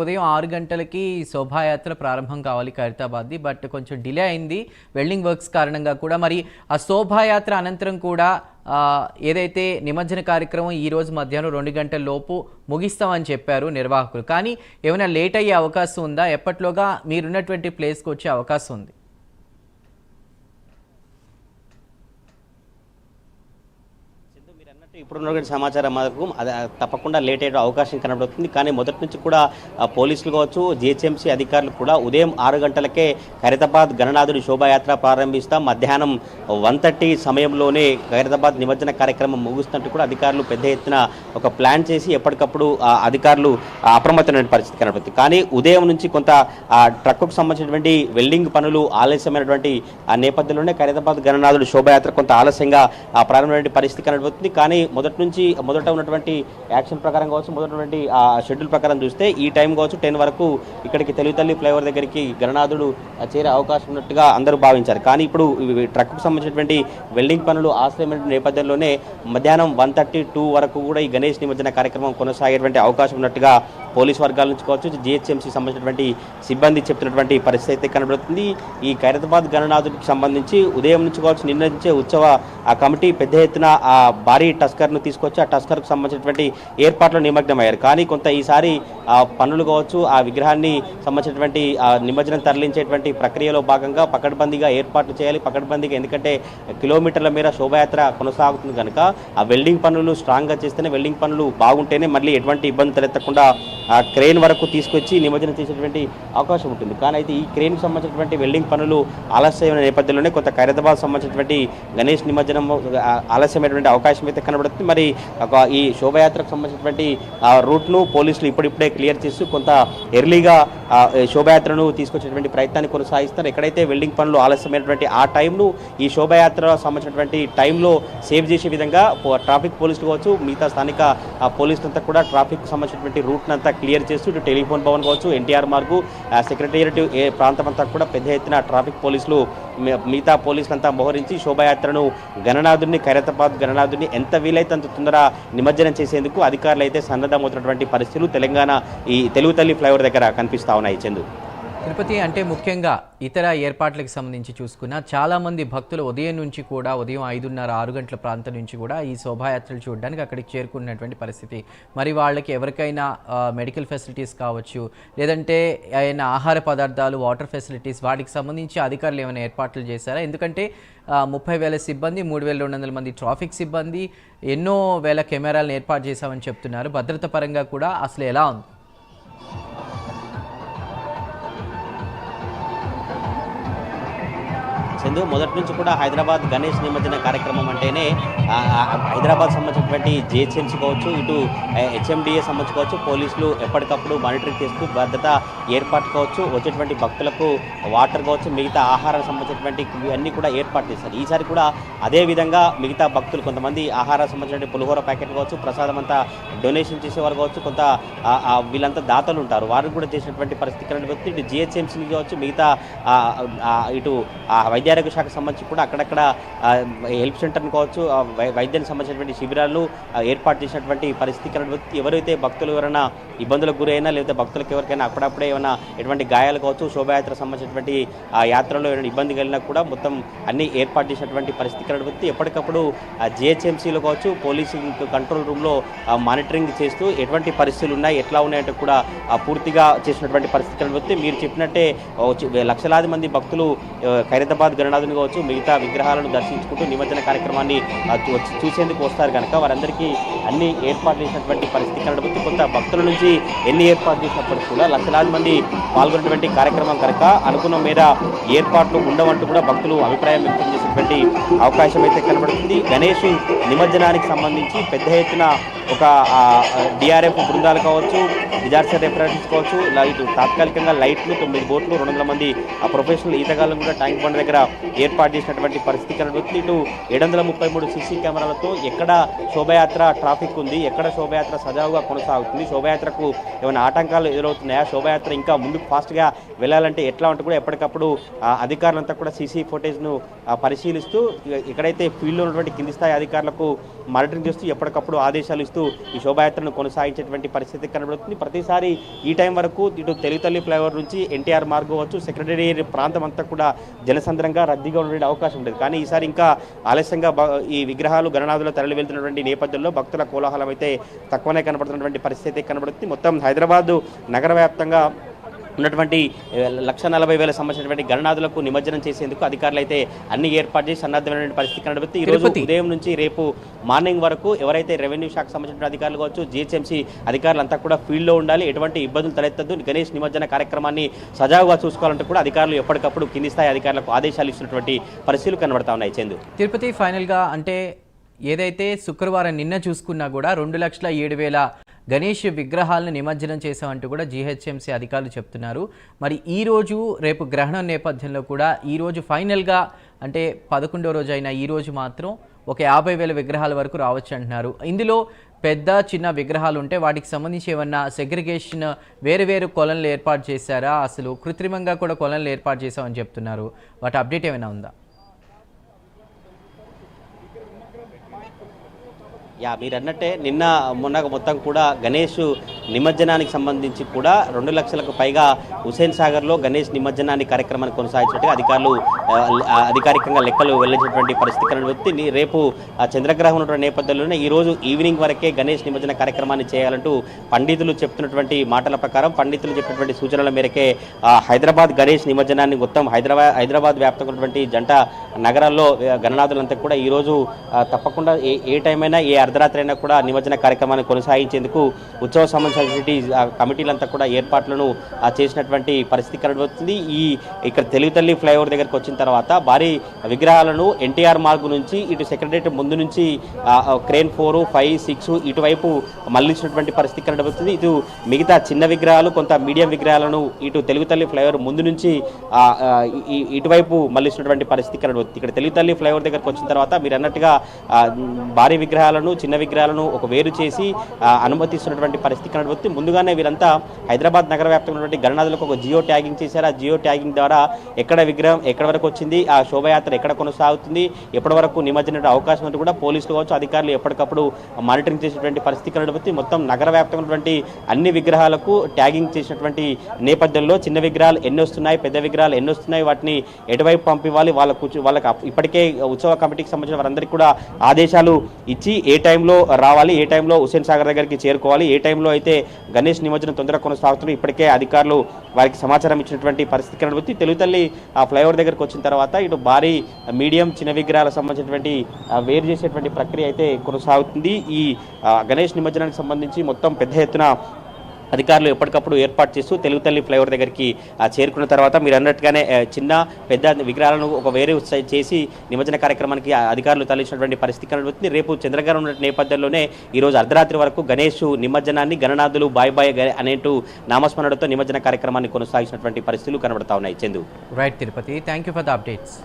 ఉదయం 6 గంటలకి శోభాయాత్ర ప్రారంభం కావాలి ఖైరతాబాద్ది. బట్ కొంచెం డిలే అయింది వెల్డింగ్ వర్క్స్ కారణంగా కూడా. మరి ఆ శోభాయాత్ర అనంతరం కూడా ఏదైతే నిమజ్జన కార్యక్రమం ఈరోజు మధ్యాహ్నం 2 గంటల లోపు ముగిస్తామని చెప్పారు నిర్వాహకులు. కానీ ఏమైనా లేట్ అయ్యే అవకాశం ఉందా? ఎప్పట్లోగా మీరున్నటువంటి ప్లేస్కి వచ్చే అవకాశం ఉంది? ఇప్పుడున్న సమాచారం మాకు తప్పకుండా లేట్ అయ్యే అవకాశం కనబడుతుంది. కానీ మొదటి నుంచి కూడా పోలీసులు కావచ్చు, జిహెచ్ఎంసీ అధికారులు కూడా ఉదయం 6 గంటలకే ఖైరతాబాద్ గణనాథుడి శోభాయాత్ర ప్రారంభిస్తాం, మధ్యాహ్నం 1:30 సమయంలోనే ఖైరతాబాద్ నిమజ్జన కార్యక్రమం ముగుస్తున్నట్టు కూడా అధికారులు పెద్ద ఎత్తున ఒక ప్లాన్ చేసి ఎప్పటికప్పుడు అధికారులు అప్రమత్తమైన పరిస్థితి కనబడుతుంది. కానీ ఉదయం నుంచి కొంత ట్రక్కుకు సంబంధించినటువంటి వెల్డింగ్ పనులు ఆలస్యమైనటువంటి ఆ నేపథ్యంలోనే ఖైరతాబాద్ గణనాథుడి శోభాయాత్ర కొంత ఆలస్యంగా ప్రారంభమైన పరిస్థితి కనబడుతుంది. కానీ మొదట ఉన్నటువంటి యాక్షన్ ప్రకారం కావచ్చు, మొదటి షెడ్యూల్ ప్రకారం చూస్తే ఈ టైం కావచ్చు 10 వరకు ఇక్కడికి తెలుగుతల్లి ఫ్లైఓవర్ దగ్గరికి గణనాథుడు చేరే అవకాశం ఉన్నట్టుగా అందరూ భావించారు. కానీ ఇప్పుడు ట్రక్కు సంబంధించినటువంటి వెల్డింగ్ పనులు ఆశ్రయమైన నేపథ్యంలోనే మధ్యాహ్నం 1:32 వరకు కూడా ఈ గణేష్ నిమజ్జన కార్యక్రమం కొనసాగేటువంటి అవకాశం ఉన్నట్టుగా పోలీస్ వర్గాల నుంచి కావచ్చు, జిహెచ్ఎంసీ సంబంధించినటువంటి సిబ్బంది చెప్తున్నటువంటి పరిస్థితి అయితే కనబడుతుంది. ఈ ఖైరతాబాద్ గణనాథుడికి సంబంధించి ఉదయం నుంచి కావచ్చు, నిన్న నుంచే ఉత్సవ కమిటీ పెద్ద ఎత్తున ఆ భారీ టస్కర్ను తీసుకొచ్చి ఆ టస్కర్కు సంబంధించినటువంటి ఏర్పాట్లు నిమగ్నమయ్యారు. కానీ కొంత ఈసారి ఆ పనులు కావచ్చు, ఆ విగ్రహాన్ని సంబంధించినటువంటి నిమజ్జనం తరలించేటువంటి ప్రక్రియలో భాగంగా పకడ్బందీగా ఏర్పాట్లు చేయాలి. పకడ్బందీగా ఎందుకంటే కిలోమీటర్ల మేర శోభాయాత్ర కొనసాగుతుంది కనుక ఆ వెల్డింగ్ పనులు స్ట్రాంగ్గా చేస్తేనే, వెల్డింగ్ పనులు బాగుంటేనే మళ్ళీ ఎటువంటి ఇబ్బంది తలెత్తకుండా ఆ క్రేన్ వరకు తీసుకొచ్చి నిమజ్జనం చేసేటువంటి అవకాశం ఉంటుంది. కానీ అయితే ఈ క్రేన్కి సంబంధించినటువంటి వెల్డింగ్ పనులు ఆలస్యమైన నేపథ్యంలోనే కొంత ఖైరతాబాద్ సంబంధించినటువంటి గణేష్ నిమజ్జనం ఆలస్యమైనటువంటి అవకాశం అయితే కనబడుతుంది. మరి ఈ శోభాయాత్రకు సంబంధించినటువంటి రూట్ను పోలీసులు ఇప్పుడిప్పుడే క్లియర్ చేస్తూ కొంత ఎర్లీగా శోభాయాత్రను తీసుకొచ్చేటువంటి ప్రయత్నాన్ని కొనసాగిస్తారు. ఎక్కడైతే వెల్డింగ్ పనులు ఆలస్యమైనటువంటి ఆ టైంను ఈ శోభాయాత్ర సంబంధించినటువంటి టైంలో సేవ్ చేసే విధంగా ట్రాఫిక్ పోలీసులు కావచ్చు, మిగతా స్థానిక పోలీసులంతా కూడా ట్రాఫిక్ సంబంధించినటువంటి రూట్ను అంతా క్లియర్ చేస్తూ ఇటు టెలిఫోన్ భవన్ కావచ్చు, ఎన్టీఆర్ మార్గు, సెక్రటేరియట్ ప్రాంతం అంతా కూడా పెద్ద ఎత్తున ట్రాఫిక్ పోలీసులు మిగతా పోలీసులంతా మోహరించి శోభాయాత్రను ఖైరతాబాద్ గణనాథుడిని ఎంత వీలైతే అంత తొందర నిమజ్జనం చేసేందుకు అధికారులు అయితే సన్నద్ధమవుతున్నటువంటి పరిస్థితులు తెలంగాణ ఈ తెలుగు తల్లి ఫ్లైఓవర్ దగ్గర కనిపిస్తా ఉన్నాయి. చందు, తిరుపతి అంటే ముఖ్యంగా ఇతర ఏర్పాట్లకు సంబంధించి చూసుకున్నా చాలామంది భక్తులు ఉదయం నుంచి కూడా ఉదయం 5:30, 6 గంటల ప్రాంతం నుంచి కూడా ఈ శోభాయాత్రలు చూడడానికి అక్కడికి చేరుకున్నటువంటి పరిస్థితి. మరి వాళ్ళకి ఎవరికైనా మెడికల్ ఫెసిలిటీస్ కావచ్చు, లేదంటే ఏమైనా ఆహార పదార్థాలు, వాటర్ ఫెసిలిటీస్, వాటికి సంబంధించి అధికారులు ఏమైనా ఏర్పాట్లు చేశారా? ఎందుకంటే 30,000 సిబ్బంది, 3,200 మంది ట్రాఫిక్ సిబ్బంది, ఎన్నో వేల కెమెరాలను ఏర్పాటు చేశామని చెప్తున్నారు. భద్రత పరంగా కూడా అసలు ఎలా ఉంది? చందు, మొదటి నుంచి కూడా హైదరాబాద్ గణేష్ నిమజ్జన కార్యక్రమం అంటేనే హైదరాబాద్ సంబంధించినటువంటి జిహెచ్ఎంసీ కావచ్చు, ఇటు హెచ్ఎండిఏ సంబంధించుకోవచ్చు, పోలీసులు ఎప్పటికప్పుడు మానిటరింగ్ చేస్తూ భద్రత ఏర్పాటు కావచ్చు, వచ్చేటువంటి భక్తులకు వాటర్ కావచ్చు, మిగతా ఆహారం సంబంధించినటువంటి ఇవన్నీ కూడా ఏర్పాటు చేస్తారు. ఈసారి కూడా అదేవిధంగా మిగతా భక్తులు కొంతమంది ఆహారం సంబంధించిన పులిహోర ప్యాకెట్ కావచ్చు, ప్రసాదం అంతా డొనేషన్ చేసేవారు కావచ్చు, కొంత వీళ్ళంతా దాతలు ఉంటారు, వారు కూడా చేసినటువంటి పరిస్థితి కనబడుతుంది. ఇటు జిహెచ్ఎంసీ కావచ్చు, మిగతా ఇటు వైద్యారోగ్య శాఖకు సంబంధించి కూడా అక్కడక్కడ హెల్ప్ సెంటర్ని కావచ్చు, వైద్యానికి సంబంధించినటువంటి శిబిరాలను ఏర్పాటు చేసినటువంటి పరిస్థితి కనబడుతుంది. ఎవరైతే భక్తులు ఎవరైనా ఇబ్బందులకు గురైనా, లేకపోతే భక్తులకు ఎవరికైనా అప్పుడప్పుడే ఏమైనా ఎటువంటి గాయాలు కావచ్చు, శోభాయాత్ర సంబంధించినటువంటి యాత్రలో ఏమైనా ఇబ్బంది కలిగినా కూడా మొత్తం అన్ని ఏర్పాటు చేసినటువంటి పరిస్థితి కనబడుతుంది. ఎప్పటికప్పుడు జిహెచ్ఎంసీలో కావచ్చు, పోలీసింగ్ కంట్రోల్ రూమ్లో మానిటరింగ్ చేస్తూ ఎటువంటి పరిస్థితులు ఉన్నాయి, ఎట్లా ఉన్నాయంటే కూడా పూర్తిగా చేసినటువంటి పరిస్థితి కనబడుతుంది. మీరు చెప్పినట్టే లక్షలాది మంది భక్తులు ఖైరతాబాద్ గణనాథుని కావచ్చు, మిగతా విగ్రహాలను దర్శించుకుంటూ నిమజ్జన కార్యక్రమాన్ని చూసేందుకు వస్తారు కనుక వారందరికీ అన్ని ఏర్పాట్లు చేసినటువంటి పరిస్థితి కనబడుతుంది. కొంత భక్తుల నుంచి ఎన్ని ఏర్పాట్లు చేసినప్పటికీ కూడా లక్షలాది మంది పాల్గొన్నటువంటి కార్యక్రమం కనుక అనుకున్న మేర ఏర్పాట్లు ఉండవంటూ కూడా భక్తులు అభిప్రాయం వ్యక్తం చేసేటువంటి అవకాశం అయితే కనబడుతుంది. గణేష్ నిమజ్జనానికి సంబంధించి పెద్ద ఎత్తున ఒక డిఆర్ఎఫ్ బృందాలు కావచ్చు, డిజాస్టర్ రిప్రజెంటేటివ్స్ కావచ్చు, ఇటు తాత్కాలికంగా లైట్లు, 9 బోట్లు, 200 మంది ప్రొఫెషనల్ ఈతగాళ్ళను కూడా ట్యాంక్ బండ్ దగ్గర ఏర్పాటు చేసినటువంటి పరిస్థితి కనబడుతుంది. ఇటు 733 సీసీ కెమెరాలతో ఎక్కడ శోభయాత్ర ట్రాఫిక్ ఉంది, ఎక్కడ శోభయాత్ర సజావుగా కొనసాగుతుంది, శోభయాత్రకు ఏమైనా ఆటంకాలు ఎదురవుతున్నాయా, శోభయాత్ర ఇంకా ముందుకు ఫాస్ట్గా వెళ్ళాలంటే ఎట్లా ఉంటే కూడా ఎప్పటికప్పుడు అధికారులంతా కూడా సీసీ ఫుటేజ్ను పరిశీలిస్తూ ఎక్కడైతే ఫీల్డ్లో ఉన్నటువంటి కింది స్థాయి అధికారులకు మానిటరింగ్ చేస్తూ ఎప్పటికప్పుడు ఆదేశాలు ఇస్తూ ఈ శోభాయాత్రను కొనసాగించేటువంటి పరిస్థితి కనబడుతుంది. ప్రతిసారి ఈ టైం వరకు ఇటు తెలుగుతల్లి ఫ్లైఓవర్ నుంచి ఎన్టీఆర్ మార్గం కావచ్చు, సెక్రటేరియట్ ప్రాంతం అంతా కూడా జనసంద్రంగా రద్దీగా ఉండే అవకాశం ఉంటుంది. కానీ ఈసారి ఇంకా ఆలస్యంగా ఈ విగ్రహాలు గణనాథులు తరలి వెళ్తున్నటువంటి నేపథ్యంలో భక్తుల కోలాహలం అయితే తక్కువనే కనబడుతున్నటువంటి పరిస్థితి కనబడుతుంది. మొత్తం హైదరాబాద్ నగర వ్యాప్తంగా ఉన్నటువంటి 140,000 సంబంధించినటువంటి గణనాథులకు నిమజ్జనం చేసేందుకు అధికారులు అయితే అన్ని ఏర్పాటు చేసి సన్నద్ధమైనటువంటి పరిస్థితి కనబడుతుంది. ఈ రోజు ఉదయం నుంచి రేపు మార్నింగ్ వరకు ఎవరైతే రెవెన్యూ శాఖకు సంబంధించిన అధికారులు కావచ్చు, జిహెచ్ఎంసీ అధికారులు అంతా కూడా ఫీల్డ్లో ఉండాలి, ఎటువంటి ఇబ్బందులు తలెత్తద్దు, గణేష్ నిమజ్జన కార్యక్రమాన్ని సజావుగా చూసుకోవాలంటే కూడా అధికారులు ఎప్పటికప్పుడు కింది స్థాయి అధికారులకు ఆదేశాలు ఇస్తున్నటువంటి పరిస్థితులు కనబడతా ఉన్నాయి. చందు, తిరుపతి ఫైనల్గా అంటే ఏదైతే శుక్రవారం నిన్న చూసుకున్నా కూడా 2,07,000 గణేష్ విగ్రహాలను నిమజ్జనం చేశామంటూ కూడా జీహెచ్ఎంసీ అధికారులు చెప్తున్నారు. మరి ఈరోజు రేపు గ్రహణం నేపథ్యంలో కూడా ఈరోజు ఫైనల్గా అంటే 11వ రోజు అయిన ఈరోజు మాత్రం ఒక 50,000 విగ్రహాల వరకు రావచ్చు అంటున్నారు. ఇందులో పెద్ద చిన్న విగ్రహాలు ఉంటే వాటికి సంబంధించి ఏమన్నా సెగ్రిగేషన్ వేరు వేరు కొలన్లు ఏర్పాటు చేశారా, అసలు కృత్రిమంగా కూడా కొలన్లు ఏర్పాటు చేశామని చెప్తున్నారు. వాటి అప్డేట్ ఏమైనా ఉందా? మీరు అన్నట్టే నిన్న మొన్న మొత్తం కూడా గణేష్ నిమజ్జనానికి సంబంధించి కూడా 2 లక్షలకు పైగా హుసేన్ సాగర్లో గణేష్ నిమజ్జనాన్ని కార్యక్రమాన్ని కొనసాగించినట్టుగా అధికారులు అధికారికంగా లెక్కలు వెల్లడించినటువంటి పరిస్థితి కనబడుతుంది. రేపు చంద్రగ్రహం ఉన్నటువంటి నేపథ్యంలోనే ఈరోజు ఈవినింగ్ వరకే గణేష్ నిమజ్జన కార్యక్రమాన్ని చేయాలంటూ పండితులు చెప్తున్నటువంటి మాటల ప్రకారం, పండితులు చెప్పినటువంటి సూచనల మేరకే హైదరాబాద్ గణేష్ నిమజ్జనాన్ని మొత్తం హైదరాబాద్ వ్యాప్తంగా ఉన్నటువంటి జంట నగరాల్లో గణనాథులంతా కూడా ఈరోజు తప్పకుండా ఏ టైం అయినా ఏ అర్ధరాత్రి అయినా కూడా నిమజ్జన కార్యక్రమాన్ని కొనసాగించేందుకు ఉత్సవ సంబంధించినటువంటి కమిటీలంతా కూడా ఏర్పాట్లను చేసినటువంటి పరిస్థితి కనబడుతుంది. ఇక్కడ తెలుగుతల్లి ఫ్లైఓవర్ దగ్గరకు వచ్చిన తర్వాత భారీ విగ్రహాలను ఎన్టీఆర్ మార్గ్ నుంచి ఇటు సెక్రటరేట్ ముందు నుంచి క్రేన్ 4, 5, 6 ఇటువైపు మళ్లించినటువంటి పరిస్థితి కనబడుతుంది. ఇటు మిగతా చిన్న విగ్రహాలు, కొంత మీడియం విగ్రహాలను ఇటు తెలుగుతల్లి ఫ్లైఓవర్ ముందు నుంచి ఇటువైపు మళ్లించినటువంటి పరిస్థితి కనబడుతుంది. ఇక్కడ తెలుగుతల్లి ఫ్లైఓవర్ దగ్గరకు వచ్చిన తర్వాత మీరు అన్నట్టుగా భారీ విగ్రహాలను, చిన్న విగ్రహాలను ఒక వేరు చేసి అనుమతిస్తున్నటువంటి పరిస్థితి కనబడుతుంది. ముందుగానే వీరంతా హైదరాబాద్ నగర వ్యాప్తంగా ఉన్నటువంటి గణనాథులకు ఒక జియో ట్యాగింగ్ చేశారు. ఆ జియో ట్యాగింగ్ ద్వారా ఎక్కడ విగ్రహం ఎక్కడ వరకు వచ్చింది, ఆ శోభయాత్ర ఎక్కడ కొనసాగుతుంది, ఎప్పటి వరకు నిమజ్జన అవకాశం అంటూ కూడా పోలీసులు కావచ్చు, అధికారులు ఎప్పటికప్పుడు మానిటరింగ్ చేసేటువంటి పరిస్థితి కనబడుతుంది. మొత్తం నగర వ్యాప్తంగా ఉన్నటువంటి అన్ని విగ్రహాలకు ట్యాగింగ్ చేసినటువంటి నేపథ్యంలో చిన్న విగ్రహాలు ఎన్ని వస్తున్నాయి, పెద్ద విగ్రహాలు ఎన్ని వస్తున్నాయి, వాటిని ఎటువైపు పంపివ్వాలి, వాళ్ళకి ఇప్పటికే ఉత్సవ కమిటీకి సంబంధించిన వారందరికీ కూడా ఆదేశాలు ఇచ్చి ఏ టైంలో రావాలి, ఏ టైంలో హుసేన్ సాగర్ దగ్గరికి చేరుకోవాలి, ఏ టైంలో అయితే గణేష్ నిమజ్జనం తొందరగా కొనసాగుతుంది ఇప్పటికే అధికారులు వారికి సమాచారం ఇచ్చినటువంటి పరిస్థితి కనబడుతుంది. తెలుగుతల్లి ఆ ఫ్లైఓవర్ దగ్గరకు వచ్చిన తర్వాత ఇటు భారీ, మీడియం, చిన్న విగ్రహాలకు సంబంధించినటువంటి వేరు చేసేటువంటి ప్రక్రియ అయితే కొనసాగుతుంది. ఈ గణేష్ నిమజ్జనానికి సంబంధించి మొత్తం పెద్ద ఎత్తున అధికారులు ఎప్పటికప్పుడు ఏర్పాటు చేస్తూ తెలుగుతల్లి ఫ్లైఓవర్ దగ్గరికి చేరుకున్న తర్వాత మీరు అన్నట్టుగానే చిన్న పెద్ద విగ్రహాలను ఒక వేరే చేసి నిమజ్జన కార్యక్రమానికి అధికారులు తరలించినటువంటి పరిస్థితి కనబడుతుంది. రేపు చంద్రగ్రహణం ఉన్న నేపథ్యంలోనే ఈరోజు అర్ధరాత్రి వరకు గణేష్ నిమజ్జనాన్ని గణనాథులు బాయ్ బాయ్ అనేటూ నామస్మరణతో నిమజ్జన కార్యక్రమాన్ని కొనసాగించినటువంటి పరిస్థితులు కనబడతా ఉన్నాయి. Chandu, right Tirupati, thank you for the updates.